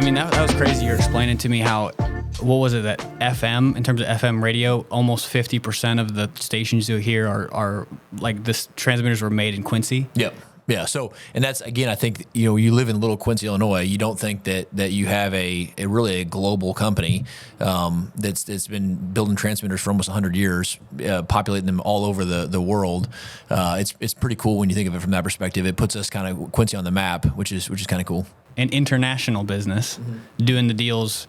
I mean, that was crazy. You're explaining to me how, what was it, that FM, in terms of FM radio, almost 50% of the stations you hear are like this transmitters were made in Quincy. Yep. Yeah. So, and that's, again, I think, you live in little Quincy, Illinois. You don't think that you have a really a global company that's been building transmitters for almost 100 years, populating them all over the world. It's pretty cool when you think of it from that perspective. It puts us kind of Quincy on the map, which is kind of cool. An international business, doing the deals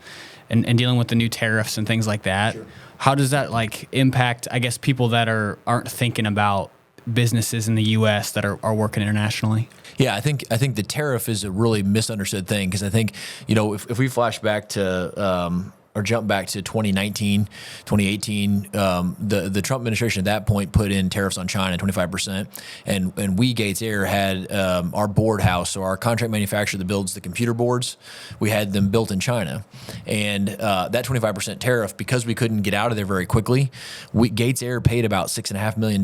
and dealing with the new tariffs and things like that. Sure. How does that like impact, I guess, people that aren't thinking about businesses in the U.S. that are working internationally? Yeah, I think the tariff is a really misunderstood thing, because I think, if we flash back to or jump back to 2019, 2018, the Trump administration at that point put in tariffs on China, 25%. And we, GatesAir, had our board house, so our contract manufacturer that builds the computer boards, we had them built in China. And that 25% tariff, because we couldn't get out of there very quickly, GatesAir paid about $6.5 million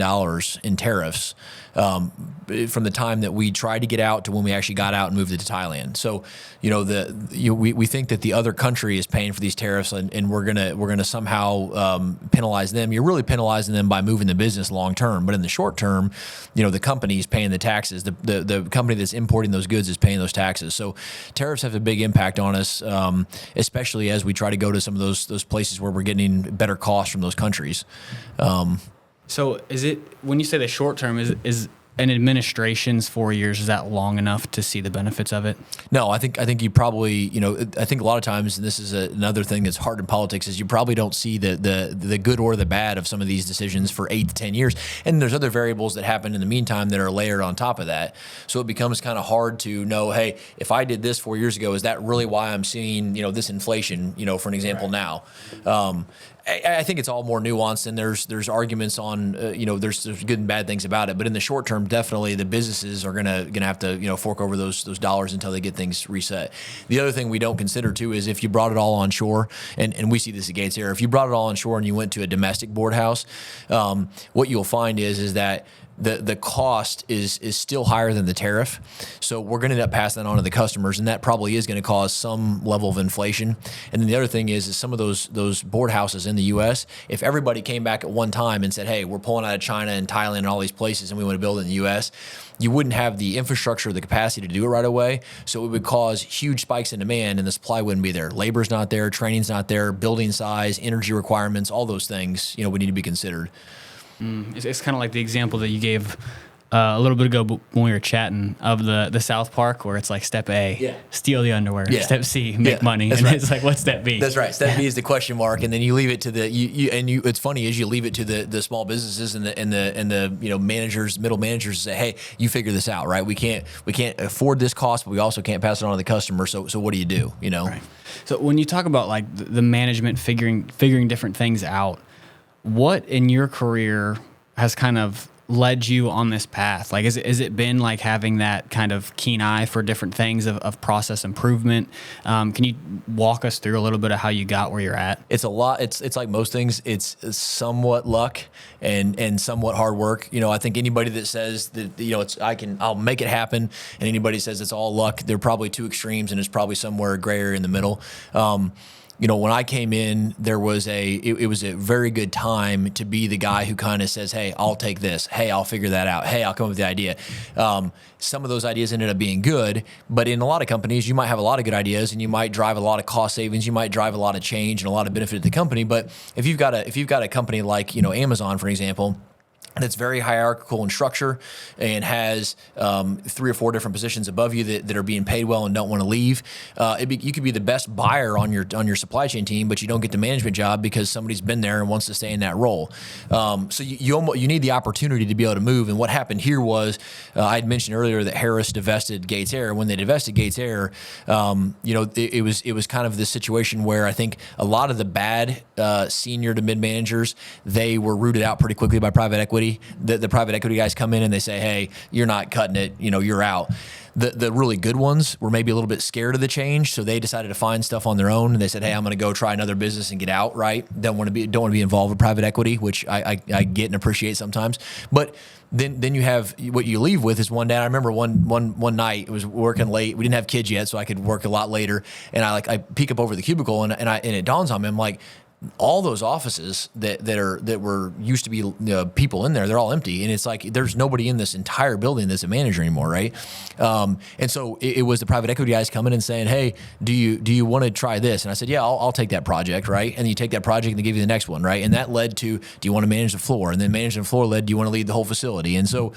in tariffs from the time that we tried to get out to when we actually got out and moved it to Thailand. So, we think that the other country is paying for these tariffs, and we're gonna somehow penalize them. You're really penalizing them by moving the business long term, but in the short term, the company's paying the taxes. The company that's importing those goods is paying those taxes. So tariffs have a big impact on us, especially as we try to go to some of those places where we're getting better costs from those countries. So is it, when you say the short term, is an administration's 4 years, is that long enough to see the benefits of it? No, I think you probably, I think a lot of times, and this is another thing that's hard in politics, is you probably don't see the good or the bad of some of these decisions for 8 to 10 years. And there's other variables that happen in the meantime that are layered on top of that. So it becomes kind of hard to know, hey, if I did this 4 years ago, is that really why I'm seeing, this inflation, for an example, now? I think it's all more nuanced, and there's arguments on, there's good and bad things about it. But in the short term, definitely the businesses are gonna have to, fork over those dollars until they get things reset. The other thing we don't consider too is if you brought it all on shore, and we see this at GatesAir, if you brought it all on shore and you went to a domestic board house, what you'll find is that the cost is still higher than the tariff. So we're going to end up passing that on to the customers, and that probably is going to cause some level of inflation. And then the other thing is some of those board houses in the U.S., if everybody came back at one time and said, hey, we're pulling out of China and Thailand and all these places and we want to build it in the U.S., you wouldn't have the infrastructure or the capacity to do it right away. So it would cause huge spikes in demand, and the supply wouldn't be there. Labor's not there, training's not there, building size, energy requirements, all those things, we need to be considered. It's kind of like the example that you gave a little bit ago when we were chatting of the South Park, where it's like step A, steal the underwear. Yeah. Step C, make money. And it's like, what's step B? That's right. Step B is the question mark, and then you leave it to it's funny is you leave it to the small businesses and the managers, middle managers, to say, hey, you figure this out, right? We can't afford this cost, but we also can't pass it on to the customer. So what do you do? Right. So when you talk about like the management figuring different things out, what in your career has kind of led you on this path? Like, is it been like having that kind of keen eye for different things of process improvement? Can you walk us through a little bit of how you got where you're at? It's a lot. It's like most things. It's somewhat luck and somewhat hard work. I think anybody that says that, I'll make it happen, and anybody says it's all luck, they're probably two extremes, and it's probably somewhere gray area in the middle. When I came in, it was a very good time to be the guy who kind of says, hey, I'll take this. Hey, I'll figure that out. Hey, I'll come up with the idea. Some of those ideas ended up being good, but in a lot of companies, you might have a lot of good ideas and you might drive a lot of cost savings. You might drive a lot of change and a lot of benefit to the company. But if you've got a company like, Amazon, for example, that's very hierarchical in structure and has 3 or 4 different positions above you that are being paid well and don't want to leave. You could be the best buyer on your supply chain team, but you don't get the management job because somebody's been there and wants to stay in that role. So you need the opportunity to be able to move. And what happened here was I had mentioned earlier that Harris divested GatesAir. When they divested GatesAir, it was kind of this situation where I think a lot of the bad senior to mid managers, they were rooted out pretty quickly by private equity. equity. The private equity guys come in and they say, hey, you're not cutting it, you're out. The really good ones were maybe a little bit scared of the change, so they decided to find stuff on their own, and they said, "Hey, I'm going to go try another business and get out." Right? Don't want to be involved with private equity, which I get and appreciate sometimes. But then you have what you leave with is one day. I remember one night it was working late. We didn't have kids yet, so I could work a lot later. And I peek up over the cubicle, and it dawns on me. I'm like, all those offices that were used to be people in there, they're all empty, and it's like there's nobody in this entire building that's a manager anymore, right? And so it was the private equity guys coming and saying, "Hey, do you want to try this?" And I said, "Yeah, I'll take that project," right? And you take that project and they give you the next one, right? And that led to, do you want to manage the floor? And then managing the floor led, do you want to lead the whole facility? And so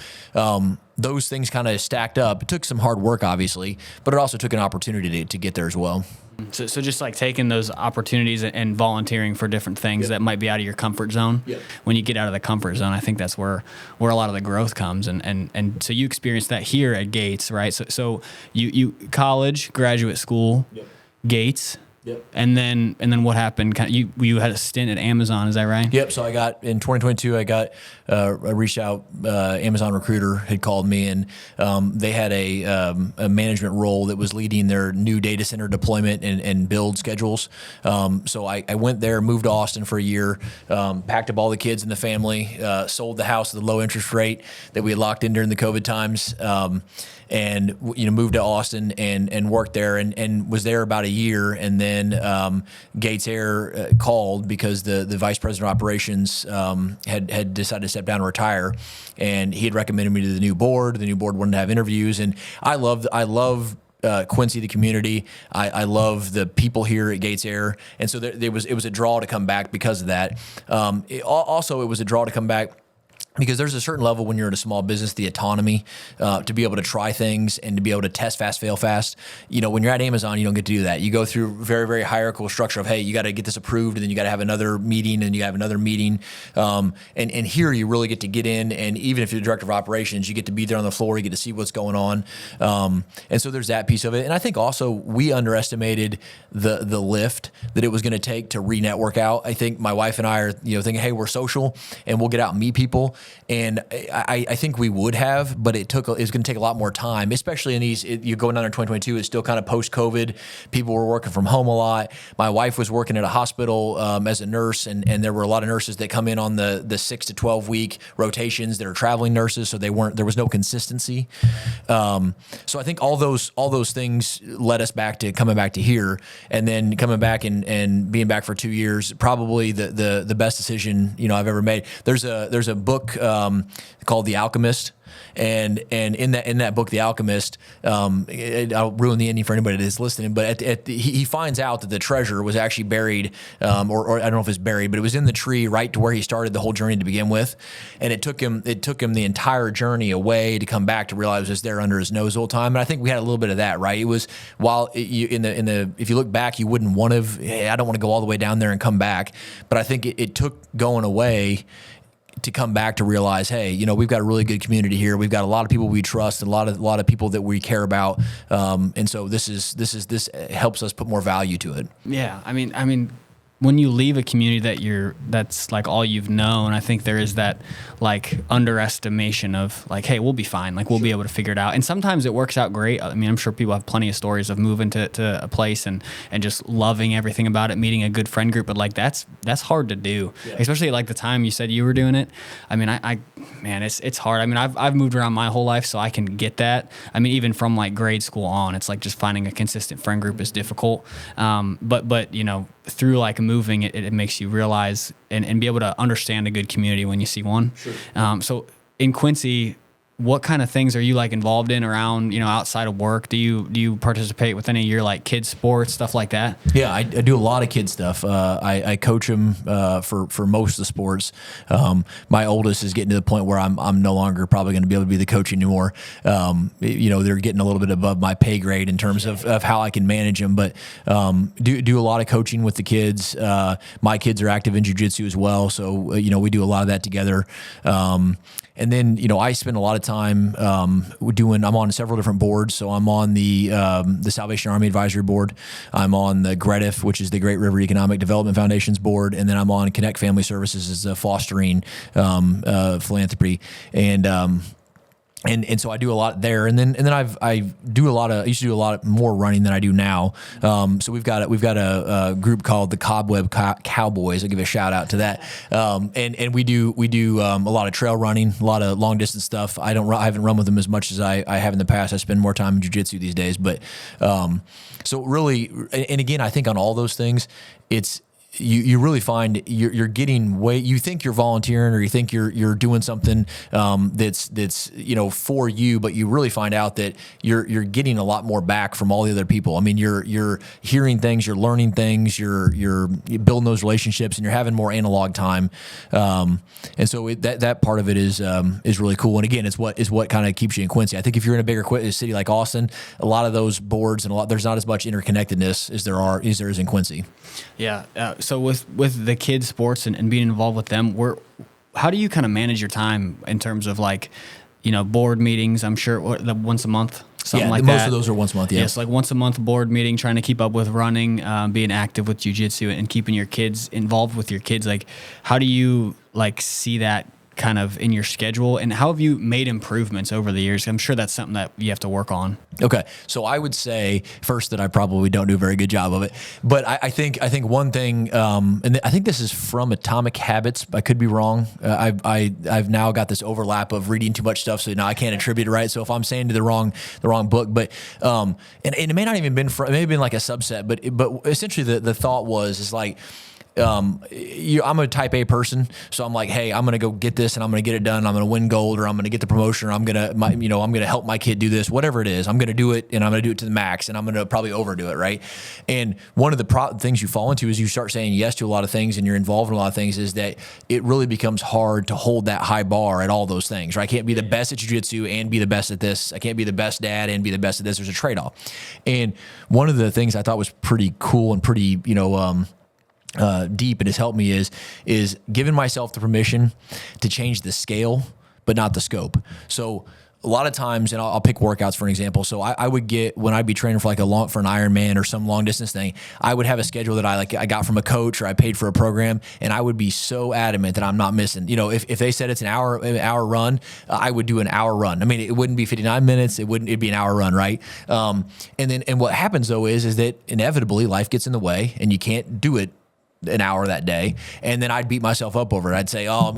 those things kind of stacked up. It took some hard work, obviously, but it also took an opportunity to get there as well. So just like taking those opportunities and volunteering for different things that might be out of your comfort zone. When you get out of the comfort zone, I think that's where a lot of the growth comes. And so you experienced that here at Gates, right? So you college, graduate school, Gates. Yep. And then what happened? You had a stint at Amazon, is that right? Yep. So in 2022, I reached out. Amazon recruiter had called me, and they had a management role that was leading their new data center deployment and build schedules. So I went there, moved to Austin for a year, packed up all the kids in the family, sold the house at the low interest rate that we had locked in during the COVID times. And moved to Austin and worked there and was there about a year, and then GatesAir called because the vice president of operations had decided to step down and retire, and he had recommended me to the new board. The new board wanted to have interviews, and I love Quincy, the community. I love the people here at GatesAir, and so it was a draw to come back because of that. It was a draw to come back because there's a certain level when you're in a small business, the autonomy to be able to try things and to be able to test fast, fail fast. When you're at Amazon, you don't get to do that. You go through very, very hierarchical structure of, hey, you got to get this approved, and then you got to have another meeting, and you have another meeting. And here you really get in, and even if you're the director of operations, you get to be there on the floor, you get to see what's going on. And so there's that piece of it. And I think also we underestimated the lift that it was going to take to re-network out. I think my wife and I are thinking, hey, we're social and we'll get out and meet people. And I think we would have, but it's going to take a lot more time, especially in you're going down in 2022. It's still kind of post-COVID. People were working from home a lot. My wife was working at a hospital as a nurse, and there were a lot of nurses that come in on the 6 to 12 week rotations that are traveling nurses, so there was no consistency. So I think all those things led us back to coming back to here, and then coming back and being back for 2 years. Probably the best decision I've ever made. There's a book called The Alchemist, and in that book, The Alchemist, I'll ruin the ending for anybody that is listening, but he finds out that the treasure was actually buried, or I don't know if it's buried, but it was in the tree right to where he started the whole journey to begin with, and it took him the entire journey away to come back to realize it was just there under his nose the whole time. And I think we had a little bit of that, right? It was if you look back, you wouldn't want to. Hey, I don't want to go all the way down there and come back, but I think it took going away to come back to realize, hey, we've got a really good community here. We've got a lot of people we trust, and a lot of people that we care about, and so this helps us put more value to it. Yeah, I mean, when you leave a community that's like all you've known, I think there is that like underestimation of like, hey, we'll be fine. Like we'll be able to figure it out. And sometimes it works out great. I mean, I'm sure people have plenty of stories of moving to a place and just loving everything about it, meeting a good friend group. But like that's hard to do, especially like the time you said you were doing it. I mean, man, it's hard. I mean, I've moved around my whole life, so I can get that. I mean, even from like grade school on, it's like just finding a consistent friend group is difficult. But through like moving, it makes you realize and be able to understand a good community when you see one. Sure. So in Quincy, what kind of things are you like involved in around, outside of work? Do you participate with any of your like kids sports, stuff like that? Yeah, I do a lot of kids stuff. I coach them for most of the sports. My oldest is getting to the point where I'm no longer probably going to be able to be the coach anymore. They're getting a little bit above my pay grade in terms of how I can manage them, but do a lot of coaching with the kids. My kids are active in jiu-jitsu as well, so we do a lot of that together. And then I spend a lot of time time I'm on several different boards. So I'm on the Salvation Army Advisory Board. I'm on the GREDIF, which is the Great River Economic Development Foundation's board, and then I'm on Connect Family Services as a fostering philanthropy. And so I do a lot there, and then I used to do a lot more running than I do now. So we've got a group called the Cobweb Cowboys. I'll give a shout out to that. And we do a lot of trail running, a lot of long distance stuff. I haven't run with them as much as I have in the past. I spend more time in jiu-jitsu these days, but so really, and again, I think on all those things, it's. You really find you're getting way. You think you're volunteering, or you think you're doing something that's for you, but you really find out that you're getting a lot more back from all the other people. I mean, you're hearing things, you're learning things, you're building those relationships, and you're having more analog time. And so that part of it is really cool. And again, it's what kind of keeps you in Quincy. I think if you're in a bigger city like Austin, a lot of those boards and there's not as much interconnectedness as there is in Quincy. Yeah. So with the kids' sports and being involved with them, how do you kind of manage your time in terms of board meetings? I'm sure once a month, something like that. Most of those are once a month. Yeah. Yes, like once a month board meeting, trying to keep up with running, being active with jiu-jitsu, and keeping your kids involved with your kids. Like, how do you see that kind of in your schedule, and how have you made improvements over the years? I'm sure that's something that you have to work on. Okay. So I would say first that I probably don't do a very good job of it, but I think one thing, and I think this is from Atomic Habits. I could be wrong. I've now got this overlap of reading too much stuff, so now I can't attribute it right. So if I'm saying to the wrong book, but and it may not even been it may have been like a subset, but essentially the thought is like. I'm a type A person, so I'm like, hey, I'm going to go get this and I'm going to get it done. I'm going to win gold, or I'm going to get the promotion, or I'm going to help my kid do this, whatever it is. I'm going to do it, and I'm going to do it to the max, and I'm going to probably overdo it. Right. And one of the things you fall into is you start saying yes to a lot of things, and you're involved in a lot of things, is that it really becomes hard to hold that high bar at all those things. Right. I can't be the best at jiu-jitsu and be the best at this. I can't be the best dad and be the best at this. There's a trade-off. And one of the things I thought was pretty cool and pretty, deep and has helped me is giving myself the permission to change the scale, but not the scope. So a lot of times, and I'll pick workouts for an example. So I would get, when I'd be training for an Ironman or some long distance thing, I would have a schedule that I got from a coach, or I paid for a program, and I would be so adamant that I'm not missing. If they said it's an hour run, I would do an hour run. I mean, it wouldn't be 59 minutes. It'd be an hour run, right? And what happens though is that inevitably life gets in the way, and you can't do it an hour that day, and then I'd beat myself up over it. I'd say, I'm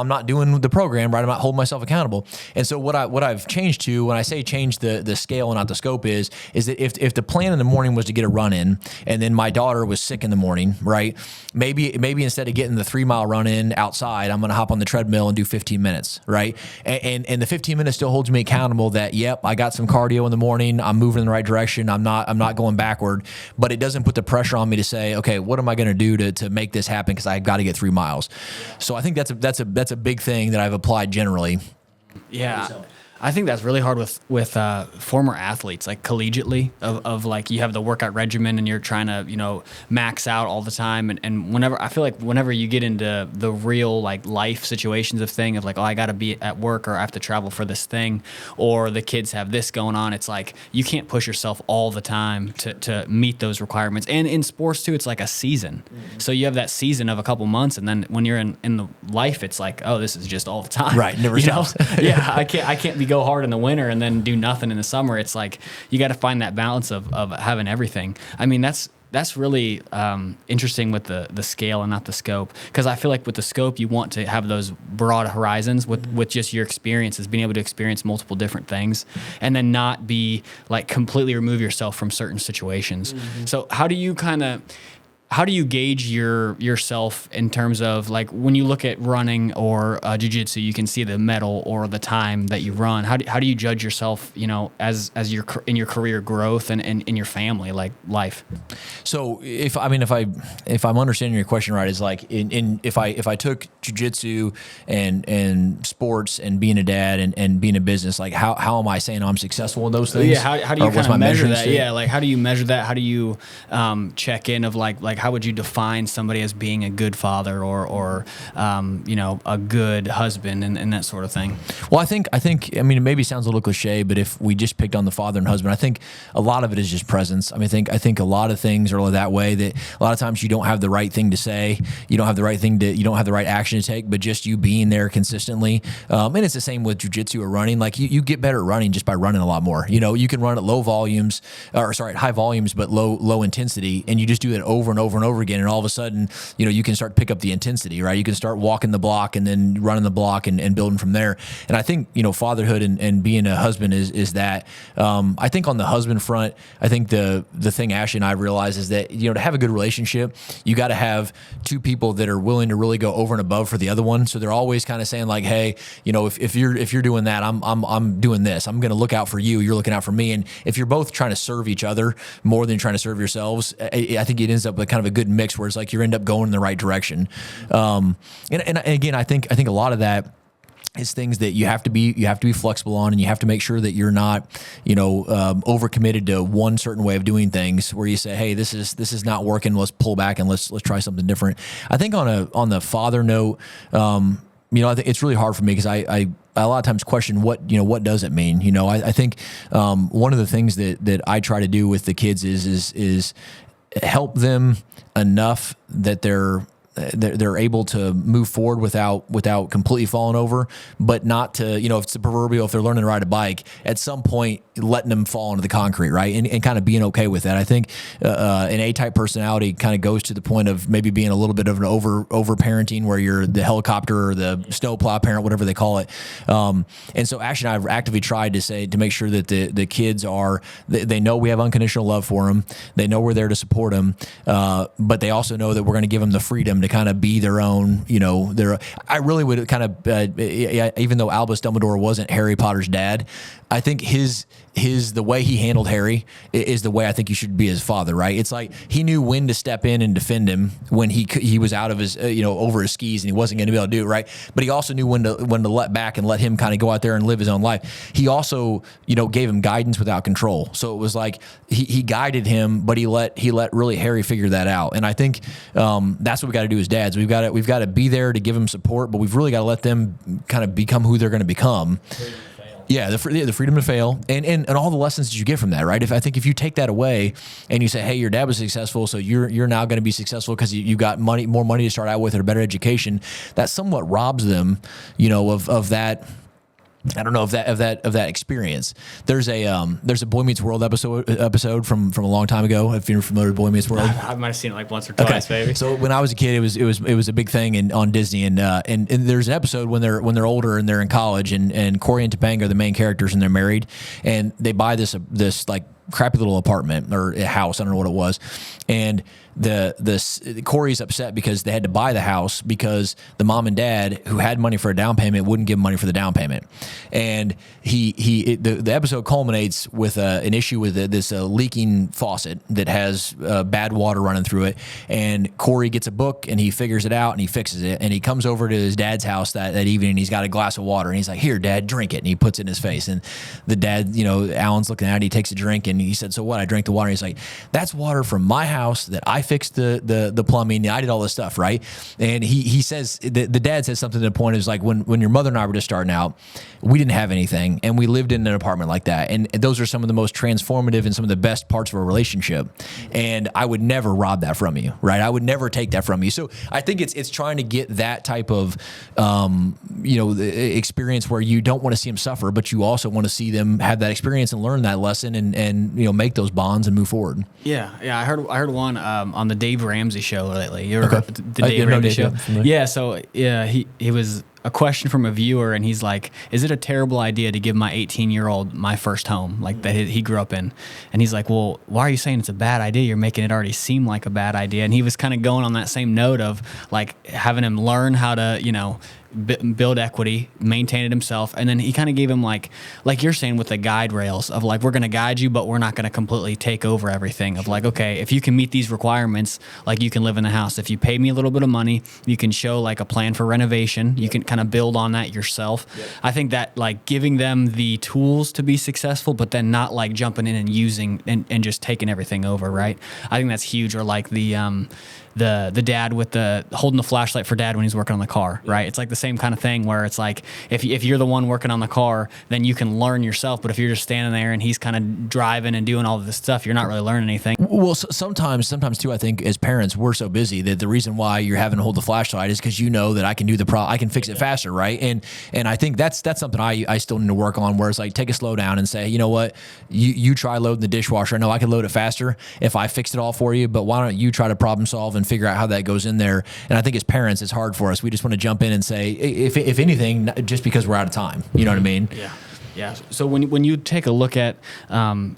not doing the program right. I'm not holding myself accountable. And so what I've changed to, when I say change the scale and not the scope, is that if the plan in the morning was to get a run in, and then my daughter was sick in the morning, right? Maybe instead of getting the 3-mile run in outside, I'm going to hop on the treadmill and do 15 minutes, right? And the 15 minutes still holds me accountable that, yep, I got some cardio in the morning. I'm moving in the right direction. I'm not going backward, but it doesn't put the pressure on me to say, okay, what am I going to do to make this happen, because I've got to get 3 miles. So I think that's a big thing that I've applied generally. Yeah. I think that's really hard with former athletes, like collegiately, of like, you have the workout regimen and you're trying to, max out all the time. And whenever you get into the real like life situations of I got to be at work, or I have to travel for this thing, or the kids have this going on, it's like, you can't push yourself all the time to meet those requirements. And in sports too, it's like a season. Mm-hmm. So you have that season of a couple months, and then when you're in the life, it's like, oh, this is just all the time. Right. Never stops. Yeah. I can't be go hard in the winter and then do nothing in the summer. It's like, you got to find that balance of having everything. I mean, that's really interesting with the scale and not the scope, because I feel like with the scope, you want to have those broad horizons with just your experiences, being able to experience multiple different things, and then not be like completely remove yourself from certain situations. Mm-hmm. So how do you gauge yourself in terms of, like, when you look at running or jiu-jitsu, you can see the medal or the time that you run. How do you judge yourself, as you're in your career growth and in your family, like, life? So if I'm understanding your question right, is like, if I took jiu-jitsu and sports and being a dad and being a business, like, how am I saying I'm successful in those things? Yeah, how do you kind of measure that? Yeah, like, how do you measure that? How do you check in of like how would you define somebody as being a good father or you know, a good husband and that sort of thing? Well, I think, I mean, it maybe sounds a little cliche, but if we just picked on the father and husband, I think a lot of it is just presence. I mean, I think a lot of things are that way, that a lot of times you don't have the right thing to say. You don't have the right action to take, but just you being there consistently. And it's the same with jiu-jitsu or running. Like you get better at running just by running a lot more. You know, you can run at high volumes, but low intensity. And you just do it over and over and over again. And all of a sudden, you know, you can start to pick up the intensity, right? You can start walking the block and then running the block and building from there. And I think, you know, fatherhood and being a husband is that. I think on the husband front, I think the thing Ashley and I realize is that, you know, to have a good relationship, you got to have two people that are willing to really go over and above for the other one. So they're always kind of saying like, hey, you know, if you're doing that, I'm doing this. I'm going to look out for you. You're looking out for me. And if you're both trying to serve each other more than trying to serve yourselves, I think it ends up with kind of a good mix where it's like you end up going in the right direction. And again, I think a lot of that is things that you have to be flexible on, and you have to make sure that you're not, you know, overcommitted to one certain way of doing things where you say, hey, this is not working. Let's pull back and let's try something different. I think on the father note, you know, I think it's really hard for me because I a lot of times question what does it mean? You know, I think one of the things that I try to do with the kids is help them enough that they're able to move forward without completely falling over, but not to, you know, if it's the proverbial, if they're learning to ride a bike, at some point letting them fall into the concrete, right? And kind of being okay with that. I think an A-type personality kind of goes to the point of maybe being a little bit of an over parenting, where you're the helicopter or the snowplow parent, whatever they call it. And so Ash and I have actively tried to make sure that the kids they know we have unconditional love for them. They know we're there to support them, but they also know that we're going to give them the freedom to kind of be their own, you know, I really would kind of, even though Albus Dumbledore wasn't Harry Potter's dad, I think the way he handled Harry is the way I think you should be as father, right? It's like he knew when to step in and defend him when he was out of his, you know, over his skis and he wasn't going to be able to do it, right? But he also knew when to let back and let him kind of go out there and live his own life. He also, you know, gave him guidance without control. So it was like he guided him, but he let really Harry figure that out. And I think that's what we got to do as dads. We've got to be there to give them support, but we've really got to let them kind of become who they're going to become. Yeah, the freedom to fail and all the lessons that you get from that, right? If you take that away and you say, hey, your dad was successful, so you're now going to be successful because you got more money to start out with and a better education, that somewhat robs them, you know, of that. I don't know of that experience. There's a Boy Meets World episode from a long time ago. If you're familiar with Boy Meets World, I might have seen it like once or twice, maybe. So when I was a kid, it was a big thing on Disney, and there's an episode when they're older and they're in college, and Corey and Topanga are the main characters, and they're married, and they buy this like crappy little apartment or a house, I don't know what it was, and Corey's upset because they had to buy the house because the mom and dad, who had money for a down payment, wouldn't give him money for the down payment. And the episode culminates with an issue with this leaking faucet that has bad water running through it. And Corey gets a book and he figures it out and he fixes it. And he comes over to his dad's house that evening and he's got a glass of water and he's like, "Here, Dad, drink it." And he puts it in his face. And the dad, you know, Alan's looking at it, he takes a drink and he said, "So what?" "I drank the water." And he's like, "That's water from my house that I fixed the plumbing. I did all this stuff," right? And he says, the dad says something to the point is like, when your mother and I were just starting out, we didn't have anything and we lived in an apartment like that. And those are some of the most transformative and some of the best parts of our relationship. And I would never rob that from you, right? I would never take that from you. So I think it's trying to get that type of, you know, experience where you don't want to see them suffer, but you also want to see them have that experience and learn that lesson and you know, make those bonds and move forward. Yeah. I heard one on the Dave Ramsey show lately. You ever heard the Dave Ramsey show? Yeah. So yeah, he was a question from a viewer, and he's like, "Is it a terrible idea to give my 18-year-old my first home, like that he grew up in?" And he's like, "Well, why are you saying it's a bad idea? You're making it already seem like a bad idea." And he was kind of going on that same note of like having him learn how to, you know, build equity, maintain it himself. And then he kind of gave him like you're saying with the guide rails of like, we're going to guide you, but we're not going to completely take over everything of like, okay, if you can meet these requirements, like you can live in the house. If you pay me a little bit of money, you can show like a plan for renovation. You can kind of build on that yourself. Yep. I think that like giving them the tools to be successful, but then not like jumping in and using and just taking everything over, right? I think that's huge. Or like the dad with the holding the flashlight for dad when he's working on the car, right? It's like the same kind of thing where it's like if you're the one working on the car, then you can learn yourself. But if you're just standing there and he's kind of driving and doing all of this stuff, you're not really learning anything. Well, sometimes too, I think as parents, we're so busy that the reason why you're having to hold the flashlight is because you know that I can do I can fix it faster, right? And I think that's something I still need to work on, where it's like take a slow down and say, you know what, you try loading the dishwasher. I know I can load it faster if I fixed it all for you, but why don't you try to problem solve and figure out how that goes in there? And I think as parents, it's hard for us. We just want to jump in and say, if anything, just because we're out of time. You know what I mean? Yeah. Yeah. So when you take a look at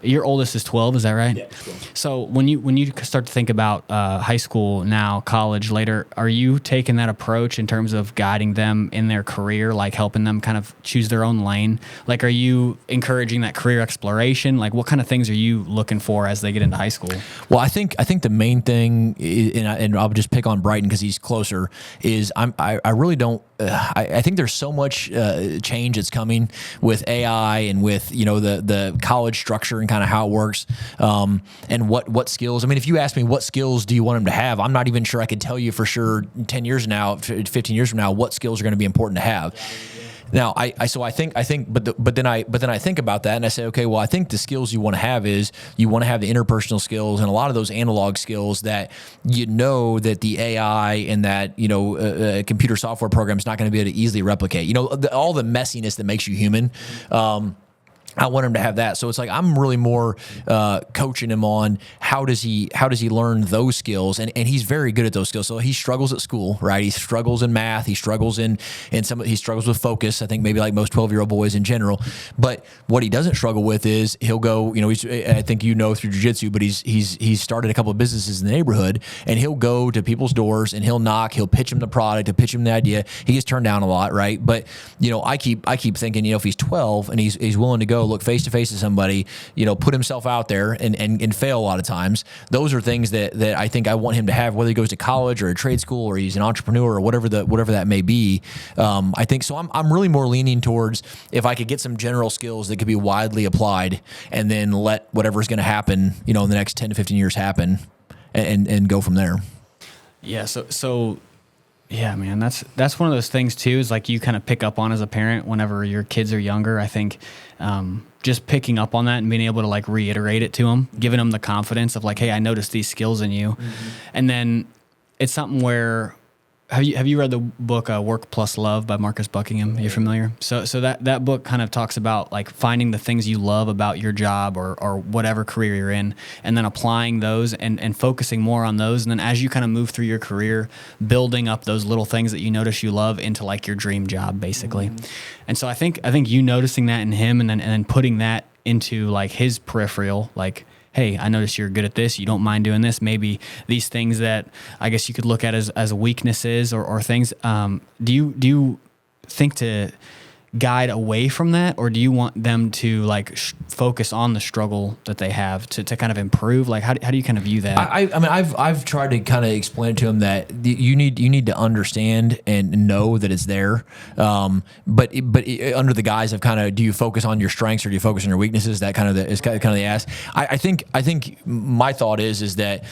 your oldest is 12, is that right? Yeah. 12. So when you start to think about high school now, college later, are you taking that approach in terms of guiding them in their career, like helping them kind of choose their own lane? Like, are you encouraging that career exploration? Like, what kind of things are you looking for as they get into high school? Well, I think the main thing, and I'll just pick on Brighton because he's closer, is I really don't. I think there's so much change that's coming with AI and with the college structure and kind of how it works, and what skills. I mean, if you ask me what skills do you want them to have, I'm not even sure I could tell you for sure 10 years from now, 15 years from now, what skills are going to be important to have. Now, I think, but then I think about that and I say, okay, well, I think the skills you want to have is you want to have the interpersonal skills and a lot of those analog skills that that the AI and that a computer software program is not going to be able to easily replicate. All the messiness that makes you human. I want him to have that. So it's like I'm really more coaching him on how does he learn those skills, and he's very good at those skills. So he struggles at school, right? He struggles in math. He struggles he struggles with focus. I think maybe like most 12-year-old boys in general. But what he doesn't struggle with is he'll go. I think through jiu-jitsu, but he's started a couple of businesses in the neighborhood, and he'll go to people's doors and he'll knock. He'll pitch him the product, he'll pitch him the idea. He gets turned down a lot, right? But I keep thinking, if he's 12 and he's willing to go look face to face to somebody, put himself out there and fail a lot of times. Those are things that I think I want him to have, whether he goes to college or a trade school or he's an entrepreneur or whatever that may be. I think so. I'm really more leaning towards if I could get some general skills that could be widely applied, and then let whatever's going to happen, in the next 10 to 15 years happen, and go from there. Yeah. So. Yeah, man, that's one of those things too, is like you kind of pick up on as a parent whenever your kids are younger. I think just picking up on that and being able to like reiterate it to them, giving them the confidence of like, hey, I noticed these skills in you. Mm-hmm. And then it's something where, have you read the book Work Plus Love by Marcus Buckingham? You're familiar? So that book kind of talks about like finding the things you love about your job or whatever career you're in, and then applying those and focusing more on those. And then as you kind of move through your career, building up those little things that you notice you love into like your dream job, basically. Mm-hmm. And so I think you noticing that in him and then putting that into like his peripheral, like, hey, I notice you're good at this. You don't mind doing this. Maybe these things that I guess you could look at as weaknesses or things. Do you think to guide away from that, or do you want them to like focus on the struggle that they have to kind of improve? Like, how do you kind of view that? I mean, I've tried to kind of explain to him that you need to understand and know that it's there. But under the guise of kind of, do you focus on your strengths or do you focus on your weaknesses? That kind of the ask. I think my thought is that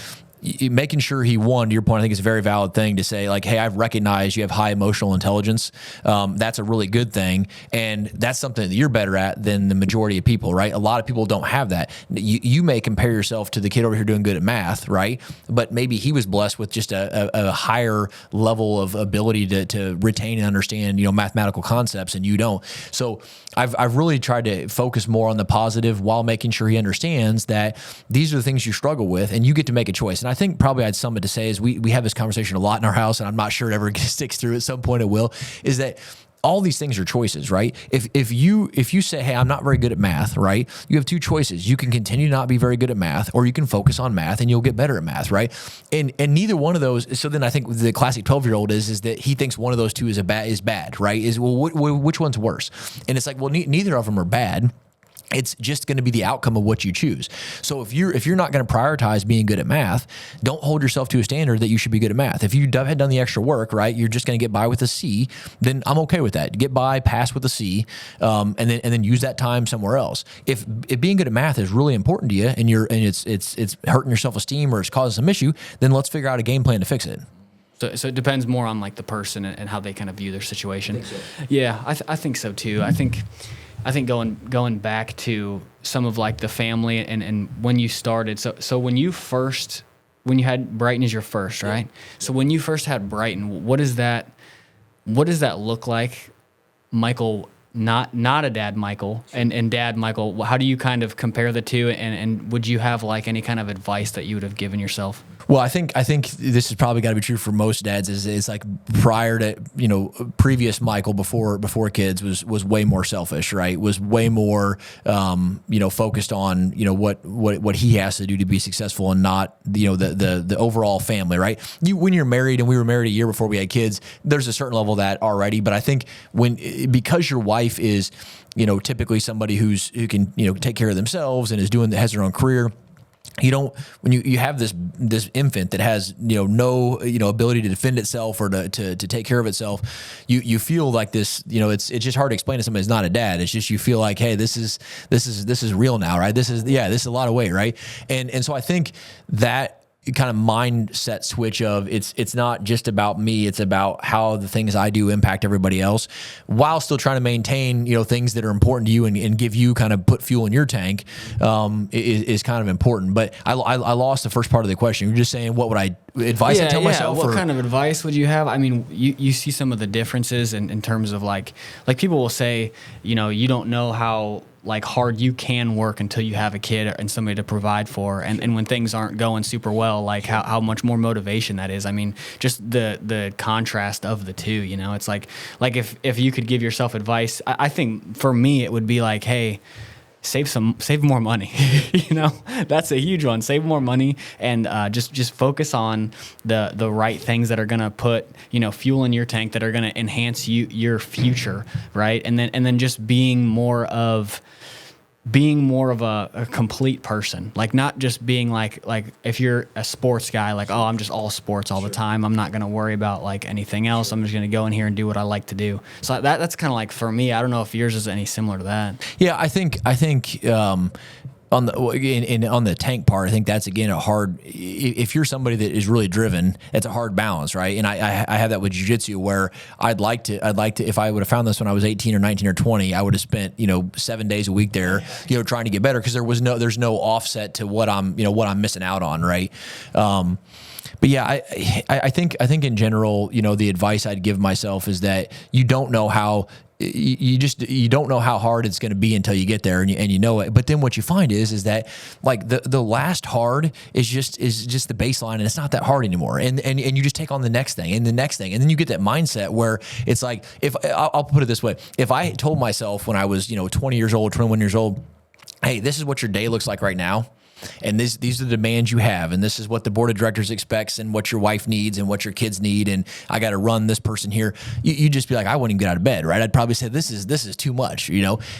making sure to your point, I think it's a very valid thing to say, like, hey, I've recognized you have high emotional intelligence. That's a really good thing. And that's something that you're better at than the majority of people, right? A lot of people don't have that. You may compare yourself to the kid over here doing good at math, right? But maybe he was blessed with just a higher level of ability to retain and understand, mathematical concepts, and you don't. So I've really tried to focus more on the positive while making sure he understands that these are the things you struggle with and you get to make a choice. And I think probably I'd sum it to say is we have this conversation a lot in our house, and I'm not sure it ever sticks through. At some point it will, is that all these things are choices, right? If you say, hey, I'm not very good at math, right? You have two choices. You can continue to not be very good at math, or you can focus on math and you'll get better at math, right? And neither one of those. So then I think the classic 12-year-old is that he thinks one of those two is bad, right? Which one's worse? And it's like, well, neither of them are bad. It's just going to be the outcome of what you choose. So if you're not going to prioritize being good at math, don't hold yourself to a standard that you should be good at math. If you had done the extra work, right, you're just going to get by with a C, then I'm okay with that. Get by, pass with a C, and then use that time somewhere else. If being good at math is really important to you, and it's hurting your self-esteem or it's causing some issue, then let's figure out a game plan to fix it. So it depends more on like the person and how they kind of view their situation. I think so. Yeah, I think so too. I think going back to some of like the family and when you started. So when you had Brighton as your first, right? Yeah. So when you first had Brighton, what does that look like? Michael, not a dad Michael and dad Michael. How do you kind of compare the two? And would you have like any kind of advice that you would have given yourself? Well, I think this has probably got to be true for most dads. Is like prior to previous Michael before kids was way more selfish, right? Was way more focused on what he has to do to be successful and not the overall family, right? When you're married, and we were married a year before we had kids, there's a certain level of that already. But I think because your wife is typically somebody who can take care of themselves and has their own career. When you have this infant that has no ability to defend itself or to take care of itself, you feel like this it's just hard to explain to somebody who's not a dad. It's just you feel like, hey, this is real now, right? This is a lot of weight, right? And so I think that kind of mindset switch of it's not just about me, it's about how the things I do impact everybody else, while still trying to maintain things that are important to you and give you kind of put fuel in your tank, is kind of important. But I lost the first part of the question. You're just saying what would I advice I tell myself? What kind of advice would you have? I mean, you see some of the differences in terms of like people will say, you don't know how like hard you can work until you have a kid and somebody to provide for, and when things aren't going super well, like how much more motivation that is. I mean, just the contrast of the two. It's like if you could give yourself advice, I think for me it would be like, hey, save more money. That's a huge one. Save more money and just focus on the right things that are going to put fuel in your tank, that are going to enhance your future, right? And then just being more of a complete person, like not just being like if you're a sports guy, like, oh, I'm just all sports all the time, I'm not going to worry about like anything else, I'm just going to go in here and do what I like to do. So that's kind of like for me. I don't know if yours is any similar to that. Yeah, I think on the tank part, I think that's again a hard. If you're somebody that is really driven, it's a hard balance, right? And I have that with jiu-jitsu, where I'd like to. If I would have found this when I was 18 or 19 or 20, I would have spent 7 days a week there, trying to get better, because there's no offset to what I'm missing out on, right? But yeah, I think in general, the advice I'd give myself is that you don't know how. You don't know how hard it's going to be until you get there, and you know it. But then what you find is that like the last hard is just the baseline, and it's not that hard anymore. And you just take on the next thing and the next thing, and then you get that mindset where it's like, if I'll put it this way, if I told myself when I was 20 years old, 21 years old, hey, this is what your day looks like right now, and these are the demands you have, and this is what the board of directors expects, and what your wife needs, and what your kids need, and I got to run this person here. You just be like, I wouldn't even get out of bed, right? I'd probably say this is too much,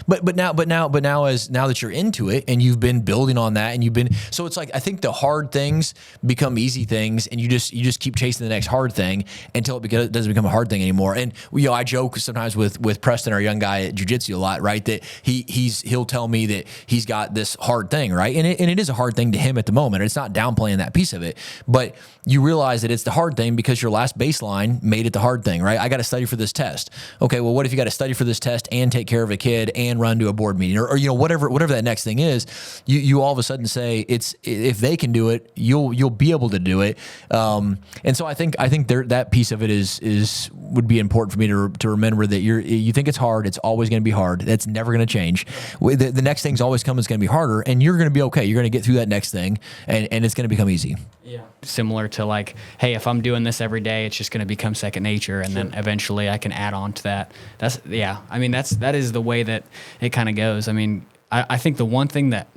But now that you're into it and you've been building on that, and so it's like, I think the hard things become easy things, and you just keep chasing the next hard thing until it doesn't become a hard thing anymore. And I joke sometimes with Preston, our young guy at jiu-jitsu, a lot, right? That he'll tell me that he's got this hard thing, right? And it is a hard thing to him at the moment. It's not downplaying that piece of it, but you realize that it's the hard thing because your last baseline made it the hard thing, right? I got to study for this test. Okay, well, what if you got to study for this test and take care of a kid and run to a board meeting, or whatever that next thing is? You all of a sudden say, if they can do it, you'll be able to do it. And so I think that piece of it would be important for me to remember, that you think it's hard. It's always going to be hard. That's never going to change. The next thing's always coming. It's going to be harder, and you're going to be okay. You're going to get through that next thing, and it's going to become easy. Yeah. Similar to like, hey, if I'm doing this every day, it's just going to become second nature, and then eventually I can add on to that. That is the way that it kind of goes. I mean, I think the one thing that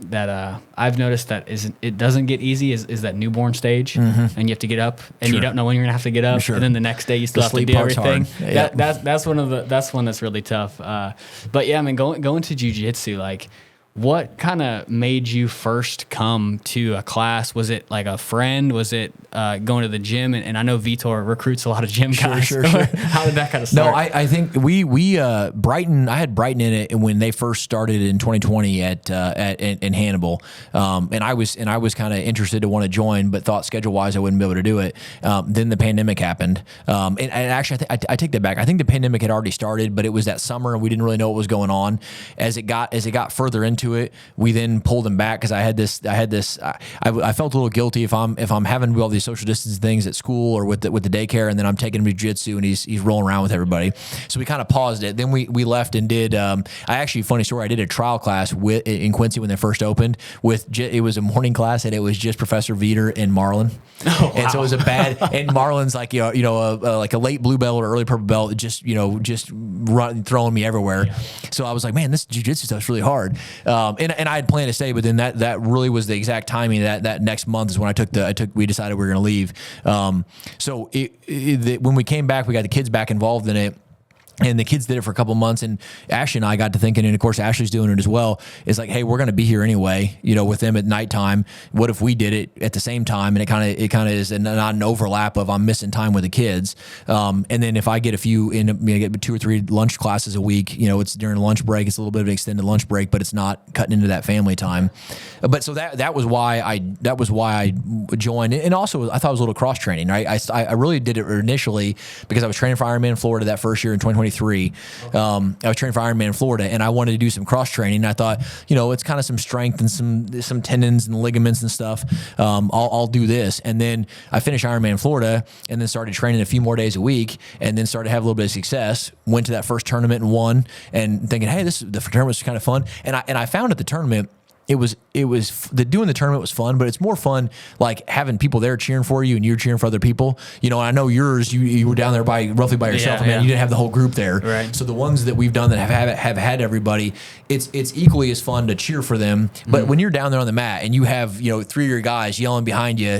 I've noticed that it doesn't get easy is that newborn stage, and you have to get up, and you don't know when you're gonna have to get up, and then the next day you still have to do everything. That's one that's really tough. But yeah, I mean, going to jiu-jitsu, like, What kind of made you first come to a class? Was it like a friend? Was it going to the gym? And I know Vitor recruits a lot of gym guys. Sure. How did that kind of start? No, I think we Brighton. I had Brighton in it when they first started in 2020 in Hannibal, and I was kind of interested to want to join, but thought schedule wise I wouldn't be able to do it. Then the pandemic happened, and actually I take that back. I think the pandemic had already started, but it was that summer and we didn't really know what was going on. As it got further into it, we then pulled him back because I felt a little guilty if I'm having to do all these social distance things at school or with the daycare, and then I'm taking him to jiu-jitsu and he's rolling around with everybody. So we kind of paused it. Then we left and did. Funny story. I did a trial class in Quincy when they first opened. It was a morning class and it was just Professor Vitor and Marlon. Oh, wow. And so it was and Marlon's like like a late blue belt or early purple belt, just throwing me everywhere. Yeah. So I was like, man, this jiu-jitsu stuff is really hard. And I had planned to stay, but then that really was the exact timing. That next month is when we decided we were going to leave. So when we came back, we got the kids back involved in it. And the kids did it for a couple months, and Ashley and I got to thinking, and of course Ashley's doing it as well. It's like, hey, we're going to be here anyway, with them at nighttime. What if we did it at the same time? And it kind of is not an overlap of I'm missing time with the kids. And then if I get get 2 or 3 lunch classes a week, it's during lunch break. It's a little bit of an extended lunch break, but it's not cutting into that family time. But so that was why I joined. And also I thought it was a little cross training, right? I really did it initially because I was training for Ironman Florida that first year in 2023. I was training for Ironman in Florida, and I wanted to do some cross training. And I thought, it's kind of some strength and some tendons and ligaments and stuff. I'll do this. And then I finished Ironman in Florida, and then started training a few more days a week, and then started to have a little bit of success. Went to that first tournament and won, and thinking, hey, the tournament was kind of fun. And I found at the tournament, doing the tournament was fun, but it's more fun like having people there cheering for you and you're cheering for other people. I know yours, you were down there roughly by yourself. Yeah, you didn't have the whole group there. Right. So the ones that we've done that have had everybody, it's equally as fun to cheer for them. But when you're down there on the mat and you have 3 of your guys yelling behind you,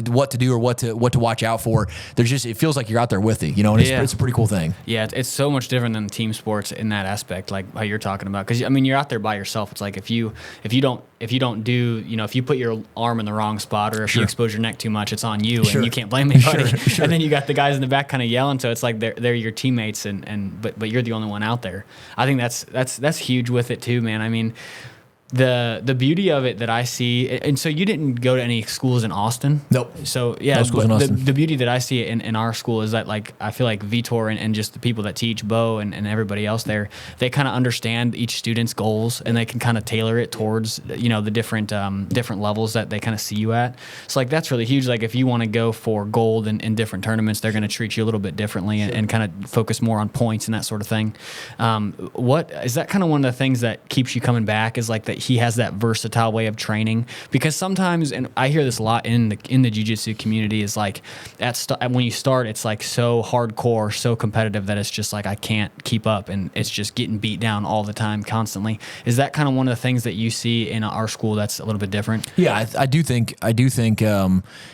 what to do or what to watch out for, it feels like you're out there with it. And it's a pretty cool thing. Yeah, it's so much different than team sports in that aspect, like how you're talking about. Because you're out there by yourself. It's like if you don't do, if you put your arm in the wrong spot or if you expose your neck too much, it's on you and you can't blame anybody. Sure. And then you got the guys in the back kind of yelling, so it's like they're your teammates but you're the only one out there. I think that's huge with it too, man. The beauty of it that I see, and so you didn't go to any schools in Austin? Nope. So yeah, no schools in Austin. The beauty that I see in our school is that I feel like Vitor and just the people that teach, Bo and everybody else there, they kind of understand each student's goals and they can kind of tailor it towards the different levels that they kind of see you at. So that's really huge. Like if you want to go for gold in different tournaments, they're going to treat you a little bit differently and kind of focus more on points and that sort of thing. What is that kind of one of the things that keeps you coming back is like that he has that versatile way of training? Because sometimes, and I hear this a lot in the jiu-jitsu community, is like when you start, it's like so hardcore, so competitive that it's just like I can't keep up, and it's just getting beat down all the time, constantly. Is that kind of one of the things that you see in our school that's a little bit different? Yeah, I do think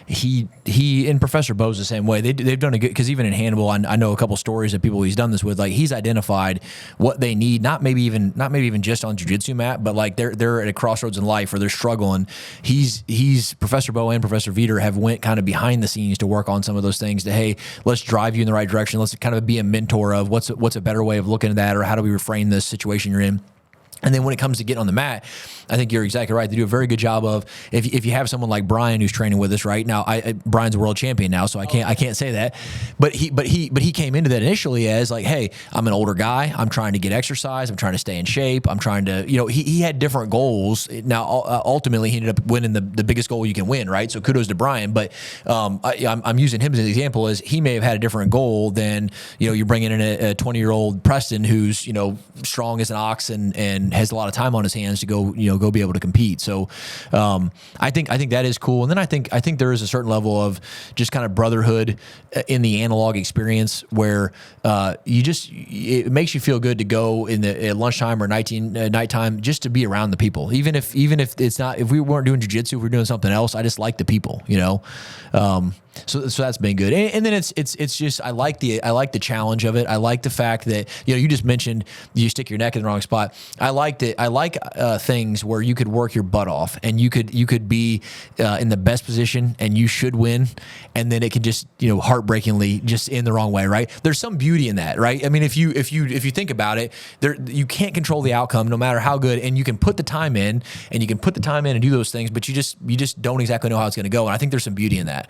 he and Professor Bo's the same way. They've done a good, because even in Hannibal, I know a couple stories of people he's done this with. Like he's identified what they need, not maybe even just on jiu-jitsu mat, but like they're at a crossroads in life or they're struggling. He's Professor Bo and Professor Vitor have went kind of behind the scenes to work on some of those things to, hey, let's drive you in the right direction. Let's kind of be a mentor of what's a better way of looking at that, or how do we reframe this situation you're in. And then when it comes to getting on the mat, I think you're exactly right. They do a very good job of, if you have someone like Brian who's training with us right now. Brian's a world champion now, so I can't say that. But he came into that initially as like, hey, I'm an older guy. I'm trying to get exercise. I'm trying to stay in shape. I'm trying to, he had different goals. Now ultimately he ended up winning the biggest goal you can win, right? So kudos to Brian. But I'm using him as an example, as he may have had a different goal than you're bringing in a 20-year-old Preston who's strong as an ox and has a lot of time on his hands to go be able to compete. So I think that is cool. And then I think there is a certain level of just kind of brotherhood in the analog experience where it makes you feel good to go at lunchtime or nighttime just to be around the people. Even if it's not, if we weren't doing jiu-jitsu, if we're doing something else, I just like the people, So that's been good. And then it's just, I like the challenge of it. I like the fact that, you just mentioned you stick your neck in the wrong spot. I like things where you could work your butt off and you could be in the best position and you should win. And then it can just, heartbreakingly just end the wrong way. Right. There's some beauty in that. Right. I mean, if you think about it, you can't control the outcome no matter how good, and you can put the time in and do those things, but you just don't exactly know how it's going to go. And I think there's some beauty in that.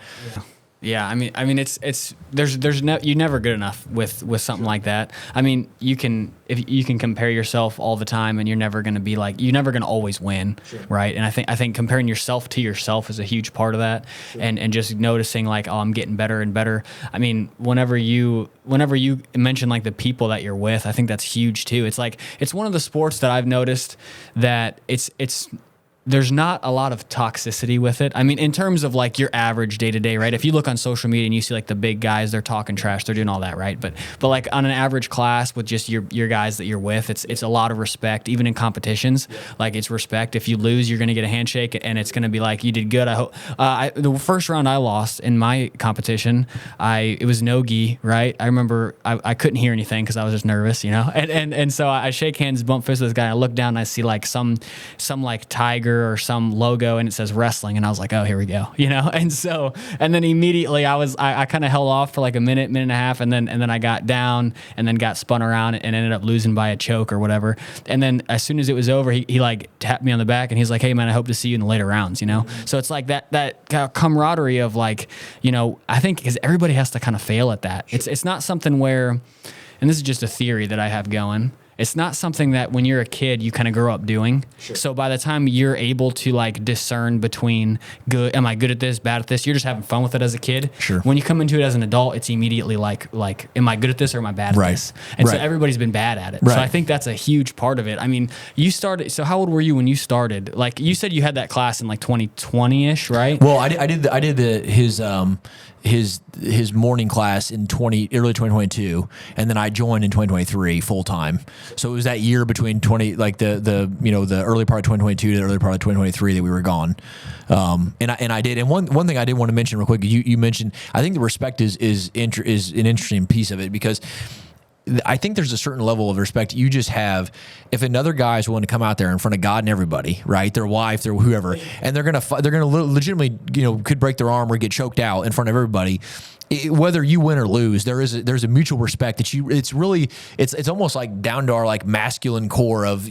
Yeah, I mean, you're never good enough with something like that. I mean, you can compare yourself all the time, and you're never going to always win, right? And I think comparing yourself to yourself is a huge part of that, and just noticing like, oh, I'm getting better and better. I mean, whenever you mention like the people that you're with, I think that's huge too. It's one of the sports that I've noticed that there's not a lot of toxicity with it. I mean, in terms of like your average day to day, right? If you look on social media and you see like the big guys, they're talking trash, they're doing all that, right? But like on an average class with just your guys that you're with, it's a lot of respect. Even in competitions, like it's respect. If you lose, you're going to get a handshake, and it's going to be like, you did good. I hope. The first round I lost in my competition, it was no gi, right? I remember I couldn't hear anything because I was just nervous, and so I shake hands, bump fists with this guy. And I look down and I see like some like tiger or some logo, and it says wrestling, and I was like, oh, here we go, and then immediately I kind of held off for like a minute and a half, and then I got down and then got spun around and ended up losing by a choke or whatever. And then as soon as it was over, he like tapped me on the back and he's like, hey man, I hope to see you in the later rounds, So it's like that camaraderie of like, I think because everybody has to kind of fail at that. It's not something where, and this is just a theory that I have going, it's not something that when you're a kid you kind of grow up doing. So by the time you're able to like discern between am I good at this, bad at this, you're just having fun with it as a kid. When you come into it as an adult, it's immediately like am I good at this or am I bad at this? And so everybody's been bad at it. So I think that's a huge part of it. I mean, you started, so how old were you when you started? Like you said you had that class in like 2020-ish, right? Well, I did his morning class in early 2022, and then I joined in 2023 full time. So it was that year between the early part of 2022 to the early part of 2023 that we were gone. And I did. And one thing I did want to mention real quick, you mentioned, I think the respect is an interesting piece of it, because I think there's a certain level of respect you just have if another guy is willing to come out there in front of God and everybody, right? Their wife, their whoever, and they're gonna legitimately, could break their arm or get choked out in front of everybody. Whether you win or lose, there's a mutual respect that it's almost like down to our like masculine core of,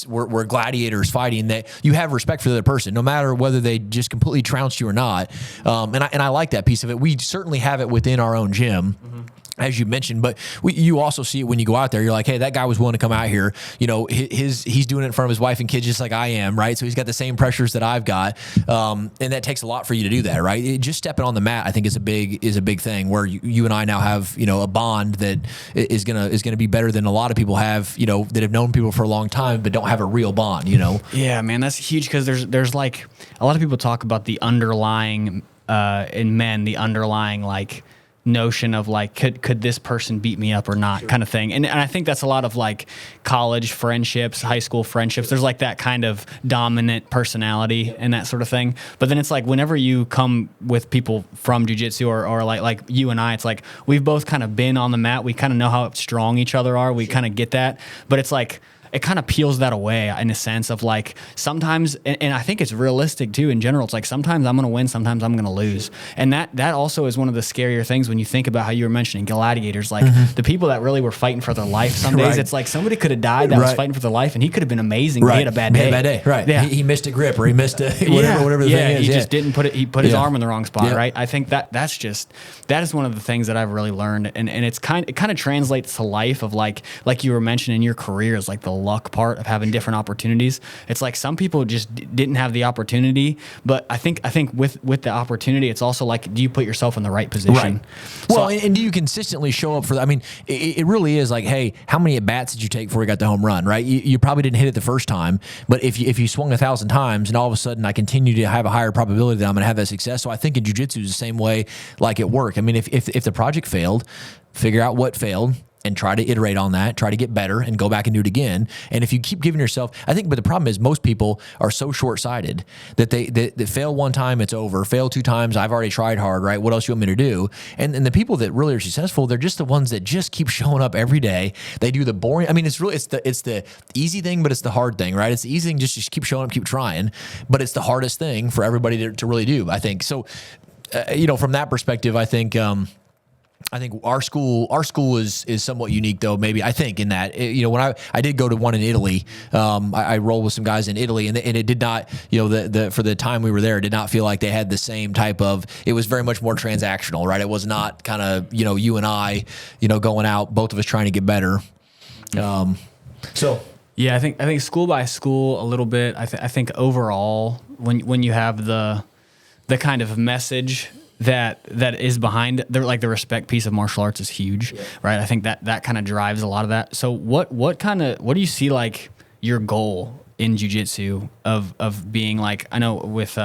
we're gladiators fighting, that you have respect for the other person, no matter whether they just completely trounced you or not. And I like that piece of it. We certainly have it within our own gym. As you mentioned, but you also see it when you go out there. You're like, hey, that guy was willing to come out here. He's doing it in front of his wife and kids just like I am, right? So he's got the same pressures that I've got, and that takes a lot for you to do that, right? Just stepping on the mat, I think, is a big thing. Where you and I now have a bond that is gonna be better than a lot of people have, that have known people for a long time but don't have a real bond. Yeah, man, that's huge, because there's like a lot of people talk about the underlying in men, the underlying like notion of like, could this person beat me up or not, kind of thing. And I think that's a lot of like college friendships, high school friendships. There's like that kind of dominant personality and that sort of thing. But then it's like whenever you come with people from jiu-jitsu or like you and I, it's like we've both kind of been on the mat. We kind of know how strong each other are. We kind of get that. But it's like, it kind of peels that away in a sense of like sometimes, and I think it's realistic too in general. It's like sometimes I'm going to win, sometimes I'm going to lose. And that also is one of the scarier things when you think about how you were mentioning gladiators, like the people that really were fighting for their life. Some days it's like somebody could have died that was fighting for their life, and he could have been amazing. But he had a bad day. Right. Yeah. He missed a grip, or he missed a whatever the thing is. He just didn't put it. He put his arm in the wrong spot. Right. I think that is one of the things that I've really learned, and it kind of translates to life of like you were mentioning in your career, is like the luck part of having different opportunities. It's like some people just didn't have the opportunity, but I think with the opportunity, it's also like, do you put yourself in the right position? Right. Well, and do you consistently show up for that? I mean, it really is like, hey, how many at-bats did you take before you got the home run, right? You probably didn't hit it the first time, but if you swung 1,000 times and all of a sudden I continue to have a higher probability that I'm going to have that success. So I think in jiu-jitsu is the same way like at work. I mean, if the project failed, figure out what failed, and try to iterate on that, try to get better and go back and do it again. And if you keep giving yourself, I think, but the problem is most people are so short-sighted that they fail one time, it's over. Fail two times, I've already tried hard, right? What else you want me to do? And the people that really are successful, they're just the ones that just keep showing up every day. They do the boring, I mean, it's the easy thing, but it's the hard thing, right? It's the easy thing, just keep showing up, keep trying, but it's the hardest thing for everybody to really do, I think. So, from that perspective, I think our school is somewhat unique, though. Maybe I think in that when I did go to one in Italy, I rolled with some guys in Italy, and it did not for the time we were there, it did not feel like they had the same type of. It was very much more transactional, right? It was not kind of you and I going out, both of us trying to get better. So. Yeah, I think school by school a little bit. I think overall, when you have the kind of message that is behind it, the respect piece of martial arts is huge, right? I think that kind of drives a lot of that. So what do you see like your goal in jiu-jitsu of being like, I know with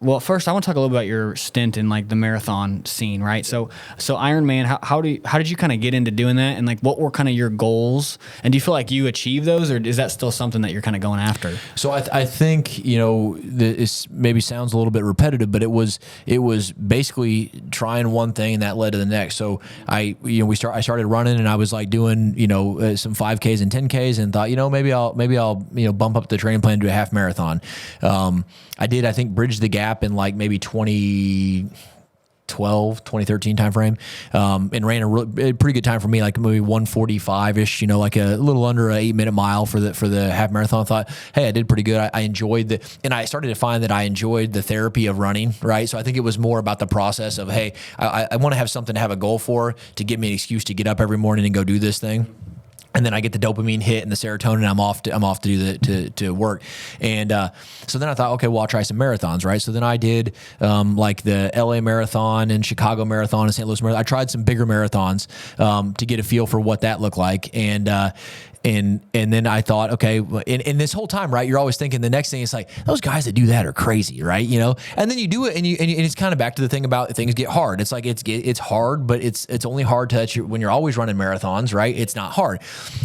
well, first I want to talk a little about your stint in like the marathon scene, right? So Ironman, how did you kind of get into doing that, and like what were kind of your goals, and do you feel like you achieved those, or is that still something that you're kind of going after? So I think this maybe sounds a little bit repetitive, but it was basically trying one thing and that led to the next. So I started running, and I was like doing some 5Ks and 10Ks, and thought maybe I'll bump up the training plan to a half marathon. I did, I think, bridge the gap in like maybe 2012, 2013 timeframe, and ran a pretty good time for me, like maybe 145-ish, like a little under an 8-minute mile for the half marathon. Thought, hey, I did pretty good. I enjoyed and I started to find that I enjoyed the therapy of running, right? So I think it was more about the process of, hey, I want to have something to have a goal for, to give me an excuse to get up every morning and go do this thing. And then I get the dopamine hit and the serotonin, and I'm off to do to work. And so then I thought, okay, well, I'll try some marathons, right? So then I did like the LA Marathon and Chicago Marathon and St. Louis Marathon. I tried some bigger marathons to get a feel for what that looked like. And then I thought, okay, and this whole time, right, you're always thinking the next thing is like, those guys that do that are crazy, right? And then you do it, and it's kind of back to the thing about things get hard. It's like it's hard, but it's only hard when you're always running marathons, right? It's not hard.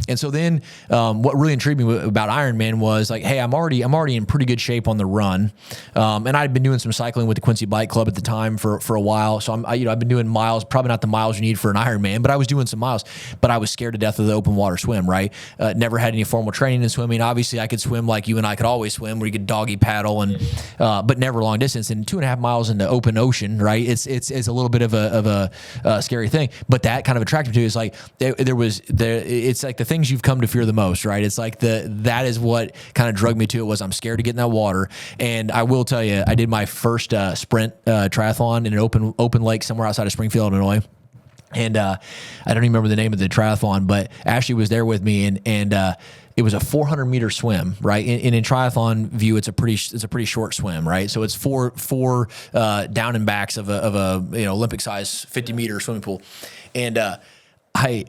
And so then what really intrigued me about Ironman was like, hey, I'm already in pretty good shape on the run, and I'd been doing some cycling with the Quincy Bike Club at the time for a while. So I've been doing miles, probably not the miles you need for an Ironman, but I was doing some miles. But I was scared to death of the open water swim, right? Never had any formal training in swimming. Obviously, I could swim like you and I could always swim, where you could doggy paddle, and but never long distance. And 2.5 miles in the open ocean, right? It's a little bit of a scary thing. But that kind of attracted me to it. It's like it's like the things you've come to fear the most, right? It's like that is what kind of drugged me to it. Was I'm scared to get in that water. And I will tell you, I did my first sprint triathlon in an open lake somewhere outside of Springfield, Illinois. And I don't even remember the name of the triathlon, but Ashley was there with me, and it was a 400-meter swim, right? In triathlon view, it's a pretty short swim, right? So it's four down and backs of a Olympic size 50-meter swimming pool, and I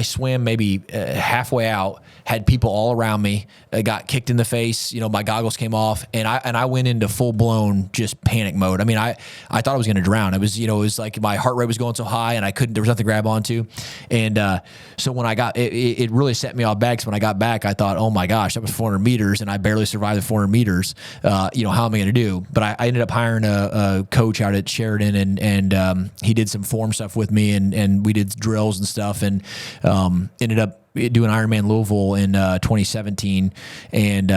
swam maybe halfway out, had people all around me, got kicked in the face, my goggles came off, and I went into full blown just panic mode. I mean, I thought I was going to drown. It was, it was like my heart rate was going so high, and there was nothing to grab onto. And so when I got, it really set me off back. So when I got back, I thought, oh my gosh, that was 400 meters, and I barely survived the 400 meters. How am I going to do? But I ended up hiring a coach out at Sheridan, and he did some form stuff with me, and we did drills and stuff, and ended up doing Ironman Louisville in 2017, and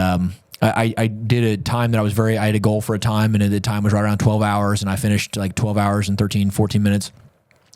I did a time that I had a goal for a time, and the time was right around 12 hours, and I finished like 12 hours and 14 minutes.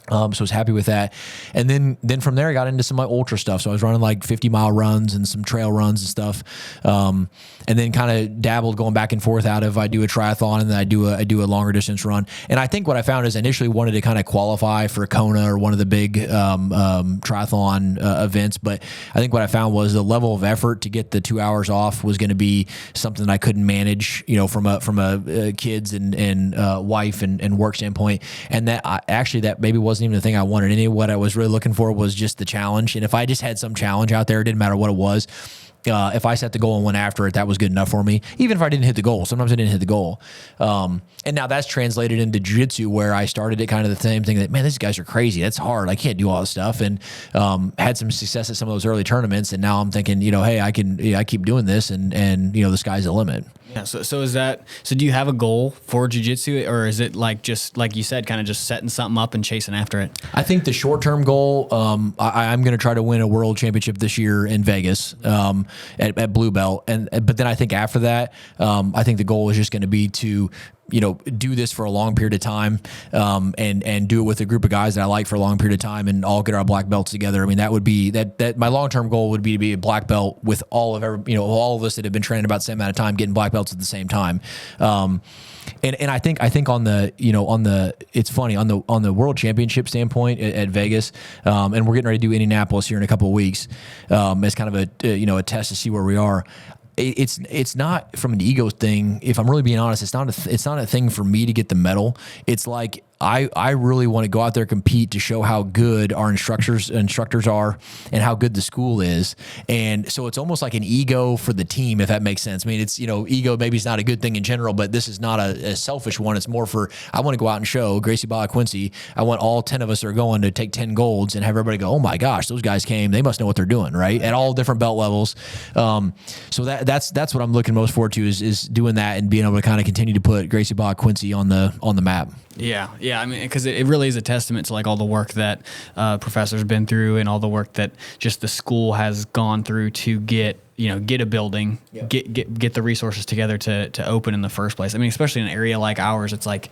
So I was happy with that. And then from there, I got into some of my ultra stuff. So I was running like 50-mile runs and some trail runs and stuff. And then kind of dabbled going back and forth out of, I do a triathlon and then I do a longer distance run. And I think what I found is I initially wanted to kind of qualify for Kona or one of the big triathlon events. But I think what I found was the level of effort to get the 2 hours off was going to be something that I couldn't manage, from a kids and wife and work standpoint. And that maybe wasn't even the thing I wanted. What I was really looking for was just the challenge. And if I just had some challenge out there, it didn't matter what it was, if I set the goal and went after it, that was good enough for me. Even if I didn't hit the goal, sometimes I didn't hit the goal. And now that's translated into jiu-jitsu, where I started it kind of the same thing that, man, these guys are crazy. That's hard. I can't do all this stuff. And had some success at some of those early tournaments. And now I'm thinking, hey, I keep doing this, and the sky's the limit. Yeah. So do you have a goal for jiu-jitsu, or is it like, just like you said, kind of just setting something up and chasing after it? I think the short-term goal, I'm going to try to win a world championship this year in Vegas at Blue Belt. But then I think after that, I think the goal is just going to be to do this for a long period of time, and do it with a group of guys that I like for a long period of time, and all get our black belts together. I mean, that would be that my long-term goal would be to be a black belt with all of us that have been training about the same amount of time, getting black belts at the same time. And I think on the it's funny on the world championship standpoint at Vegas, and we're getting ready to do Indianapolis here in a couple of weeks, as kind of a test to see where we are. It's not from an ego thing. If I'm really being honest, it's not a thing for me to get the medal. It's like I really want to go out there, compete, to show how good our instructors are and how good the school is. And so it's almost like an ego for the team, if that makes sense. I mean, it's, ego maybe is not a good thing in general, but this is not a selfish one. It's more for, I want to go out and show Gracie Bala, Quincy. I want all 10 of us that are going to take 10 golds and have everybody go, oh my gosh, those guys came. They must know what they're doing, right? At all different belt levels. So that's what I'm looking most forward to is doing that and being able to kind of continue to put Gracie Bala, Quincy on the map. Yeah. I mean, because it really is a testament to like all the work that professors been through, and all the work that just the school has gone through to get a building, yep. get the resources together to open in the first place. I mean, especially in an area like ours, it's like,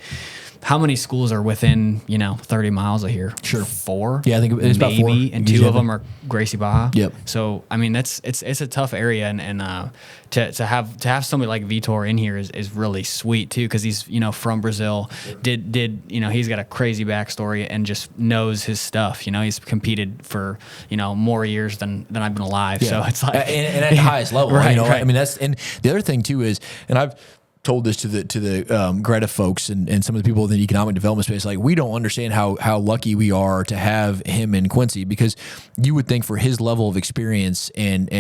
how many schools are within 30 miles of here? Sure, 4. Yeah, I think it's about 4, and 2 of them are Gracie Baja. Yep. So I mean, it's a tough area, and to have somebody like Vitor in here is really sweet too, because he's from Brazil. Did he's got a crazy backstory and just knows his stuff. He's competed for more years than I've been alive. Yeah. So it's like and at the highest level, right, right. I mean, that's, and the other thing too is, and I've told this to the Greta folks and some of the people in the economic development space, like, we don't understand how lucky we are to have him in Quincy, because you would think for his level of experience and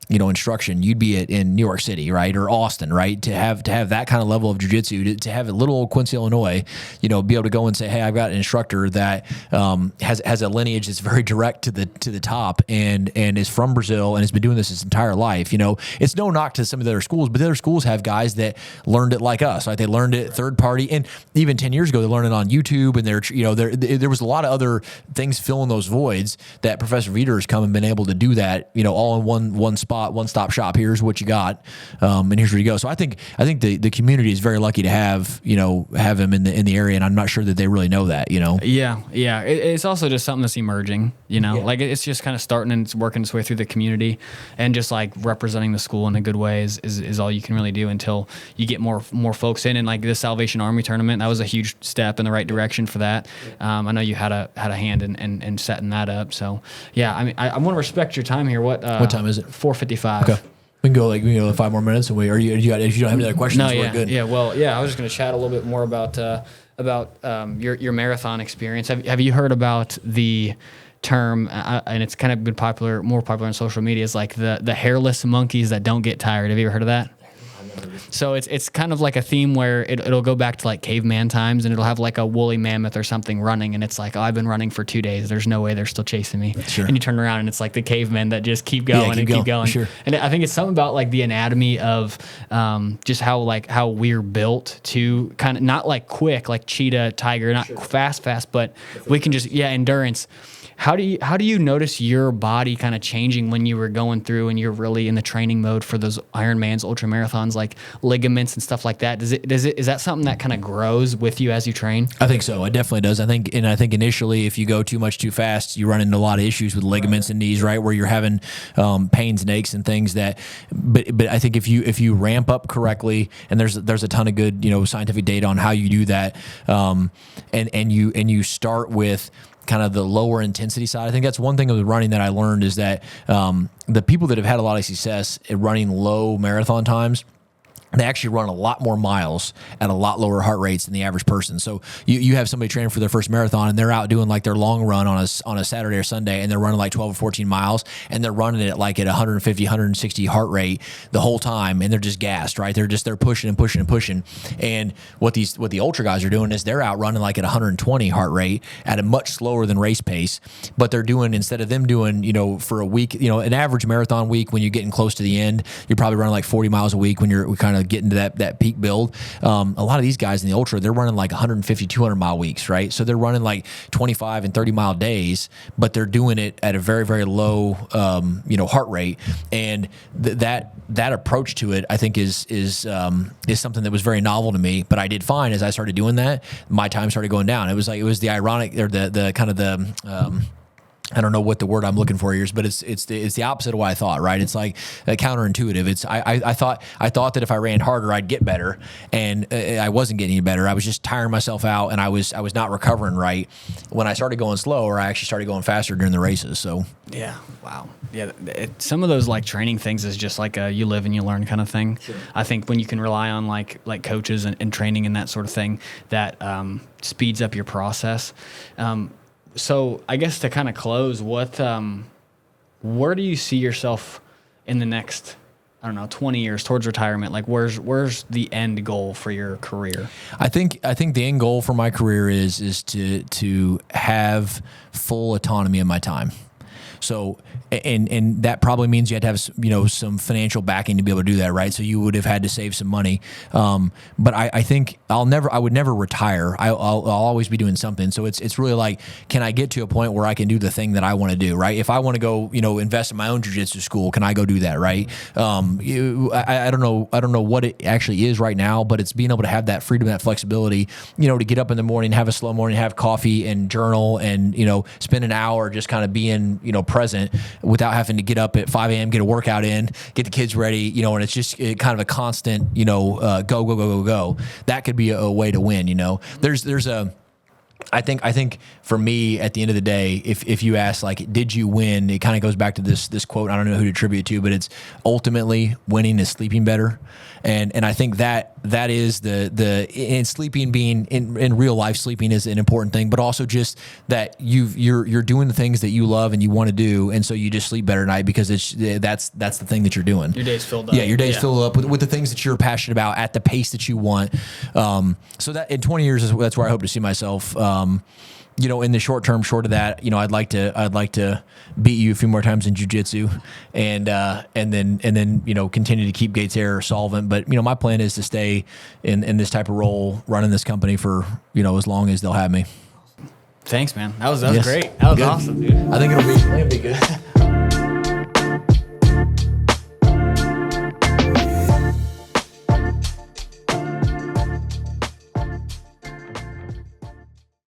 instruction, you'd be in New York City, right, or Austin, right, to have that kind of level of jiu-jitsu, to have a little old Quincy, Illinois, be able to go and say, hey, I've got an instructor that has a lineage that's very direct to the top, and is from Brazil and has been doing this his entire life. It's no knock to some of the other schools, but the other schools have guys that learned it like us, right? They learned it third party, and even 10 years ago, they learned it on YouTube, and there was a lot of other things filling those voids that Professor Vitor has come and been able to do that, all in one spot. One-stop shop. Here's what you got, and here's where you go. So I think the community is very lucky to have him in the area, and I'm not sure that they really know that. Yeah. It's also just something that's emerging. Yeah. Like, it's just kind of starting and it's working its way through the community, and just like representing the school in a good way is all you can really do until you get more folks in. And like the Salvation Army tournament, that was a huge step in the right direction for that. I know you had a hand in setting that up. So yeah, I mean, I want to respect your time here. What time is it? 4:55. Okay. We can go 5 more minutes, and if you don't have any other questions, no, we're good. Yeah, well, I was just going to chat a little bit more about your marathon experience. Have you heard about the term, and it's kind of been more popular on social media, is like the hairless monkeys that don't get tired? Have you ever heard of that? So it's kind of like a theme where it'll go back to like caveman times, and it'll have like a woolly mammoth or something running, and it's like, oh, I've been running for 2 days. There's no way they're still chasing me. Sure. And you turn around, and it's like the cavemen that just keep going keep going. Sure. And I think it's something about like the anatomy of just how we're built to kind of not like quick, like cheetah, tiger, not sure. fast, but we can just endurance. How do you notice your body kind of changing when you were going through and you're really in the training mode for those Ironmans, ultramarathons, like ligaments and stuff like that? Is that something that kind of grows with you as you train? I think so. It definitely does. I think initially, if you go too much too fast, you run into a lot of issues with ligaments and knees, right, where you're having pains and aches and things that. But I think if you ramp up correctly, and there's a ton of good scientific data on how you do that, and you start with kind of the lower intensity side. I think that's one thing of the running that I learned is that the people that have had a lot of success at running low marathon times, they actually run a lot more miles at a lot lower heart rates than the average person. So you have somebody training for their first marathon and they're out doing like their long run on a Saturday or Sunday, and they're running like 12 or 14 miles, and they're running it like at 150, 160 heart rate the whole time, and they're just gassed, right? They're pushing and pushing and pushing. And what the ultra guys are doing is they're out running like at 120 heart rate at a much slower than race pace, but they're doing, instead of them doing, for a week, an average marathon week, when you're getting close to the end, you're probably running like 40 miles a week when you're kind of getting to that peak build. A lot of these guys in the ultra, they're running like 150, 200 mile weeks, right? So they're running like 25 and 30 mile days, but they're doing it at a very, very low, heart rate. And that approach to it, I think is something that was very novel to me. But I did find as I started doing that, my time started going down. It was the ironic, or the kind of the, I don't know what the word I'm looking for here is, but it's the opposite of what I thought, right? It's like counterintuitive. I thought that if I ran harder, I'd get better, and I wasn't getting any better. I was just tiring myself out, and I was not recovering right. When I started going slower, I actually started going faster during the races. So yeah, wow, yeah. Some of those like training things is just like a you live and you learn kind of thing. Sure. I think when you can rely on like coaches and training and that sort of thing, that speeds up your process. So I guess to kind of close, where do you see yourself in the next, 20 years towards retirement? Like where's the end goal for your career? I think the end goal for my career is to have full autonomy in my time. So, and that probably means you had to have some financial backing to be able to do that, right? So you would have had to save some money. But I think I would never retire. I'll always be doing something. So it's really like, can I get to a point where I can do the thing that I want to do, right? If I want to go, invest in my own jiu-jitsu school, can I go do that, right? I don't know what it actually is right now, but it's being able to have that freedom, that flexibility, to get up in the morning, have a slow morning, have coffee and journal, and spend an hour just kind of being present without having to get up at 5 a.m., get a workout in, get the kids ready, and it's just kind of a constant, go. That could be a way to win, I think for me, at the end of the day, if you ask, like, did you win? It kind of goes back to this quote. I don't know who to attribute it to, but it's ultimately winning is sleeping better. And I think that is in sleeping, being in real life, sleeping is an important thing, but also just that you're doing the things that you love and you want to do. And so you just sleep better at night because that's the thing that you're doing. Your day's filled up. Yeah. Your day's filled up with the things that you're passionate about at the pace that you want. So that in 20 years, that's where I hope to see myself. In the short term, short of that, I'd like to beat you a few more times in jiu-jitsu, and then continue to keep GatesAir solvent. But my plan is to stay in this type of role, running this company for as long as they'll have me. Thanks, man. That was great. That was awesome, dude. I think it'll be good.